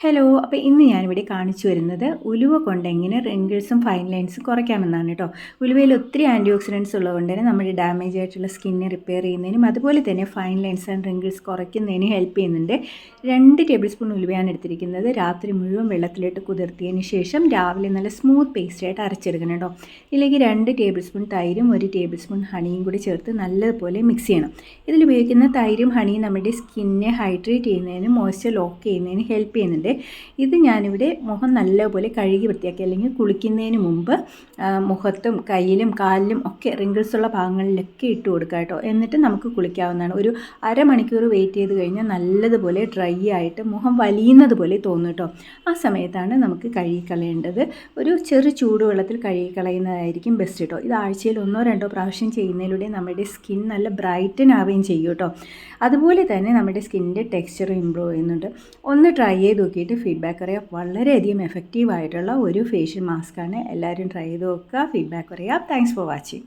Hello. അപ്പോൾ ഇന്ന് ഞാനിവിടെ കാണിച്ചു വരുന്നത് ഉലുവ കൊണ്ട് എങ്ങനെ റിങ്കിൾസും ഫൈൻ ലൈൻസും കുറയ്ക്കാമെന്നാണ് കേട്ടോ. ഉലുവയിൽ ഒത്തിരി ആൻറ്റി ഓക്സിഡൻസ് ഉള്ളതുകൊണ്ട് തന്നെ നമ്മുടെ ഡാമേജ് ആയിട്ടുള്ള സ്കിന്നെ റിപ്പയർ ചെയ്യുന്നതിനും അതുപോലെ തന്നെ ഫൈൻ ലൈൻസ് ആൻഡ് റിങ്കിൾസ് കുറയ്ക്കുന്നതിനും ഹെൽപ്പ് ചെയ്യുന്നുണ്ട്. 2 ടേബിൾ സ്പൂൺ ഉലുവയാണ് എടുത്തിരിക്കുന്നത്. രാത്രി മുഴുവൻ വെള്ളത്തിലിട്ട് കുതിർത്തിയതിന് ശേഷം രാവിലെ നല്ല സ്മൂത്ത് പേസ്റ്റായിട്ട് അരച്ചെടുക്കണം കേട്ടോ. ഇതിലേക്ക് 2 ടേബിൾ സ്പൂൺ തൈരും 1 ടേബിൾ സ്പൂൺ ഹണിയും കൂടി ചേർത്ത് നല്ലതുപോലെ മിക്സ് ചെയ്യണം. ഇതിൽ ഉപയോഗിക്കുന്ന തൈരും ഹണിയും നമ്മുടെ സ്കിന്നെ ഹൈഡ്രേറ്റ് ചെയ്യുന്നതിനും മോയ്സ്ചർ ലോക്ക് ചെയ്യുന്നതിനും ഹെൽപ്പ് ചെയ്യുന്നുണ്ട്. ഇത് ഞാനിവിടെ മുഖം നല്ലപോലെ കഴുകി വൃത്തിയാക്കി, അല്ലെങ്കിൽ കുളിക്കുന്നതിന് മുമ്പ് മുഖത്തും കയ്യിലും കാലിലും ഒക്കെ റിങ്കിൾസ് ഉള്ള ഭാഗങ്ങളിലൊക്കെ ഇട്ട് കൊടുക്കുക കേട്ടോ. എന്നിട്ട് നമുക്ക് കുളിക്കാവുന്നതാണ്. ഒരു അരമണിക്കൂർ വെയിറ്റ് ചെയ്ത് കഴിഞ്ഞാൽ നല്ലതുപോലെ ഡ്രൈ ആയിട്ട് മുഖം വലിയുന്നത് പോലെ തോന്നും കേട്ടോ. ആ സമയത്താണ് നമുക്ക് കഴുകിക്കളയേണ്ടത്. ഒരു ചെറു ചൂടുവെള്ളത്തിൽ കഴുകിക്കളയുന്നതായിരിക്കും ബെസ്റ്റ് കേട്ടോ. ഇത് ആഴ്ചയിൽ 1-2 പ്രാവശ്യം ചെയ്യുന്നതിലൂടെ നമ്മുടെ സ്കിൻ നല്ല ബ്രൈറ്റൻ ആവുകയും ചെയ്യും കേട്ടോ. അതുപോലെ തന്നെ നമ്മുടെ സ്കിന്നിൻ്റെ ടെക്സ്ചർ ഇമ്പ്രൂവ് ചെയ്യുന്നുണ്ട്. ഒന്ന് ട്രൈ ചെയ്ത് നോക്കിയിട്ട് ഫീഡ്ബാക്ക് അറിയാം. വളരെയധികം എഫക്റ്റീവ് ആയിട്ടുള്ള ഒരു ഫേഷ്യൽ മാസ്കാണ്. എല്ലാവരും ട്രൈ ചെയ്ത് നോക്കുക, ഫീഡ്ബാക്ക് അറിയാം. Thanks for watching.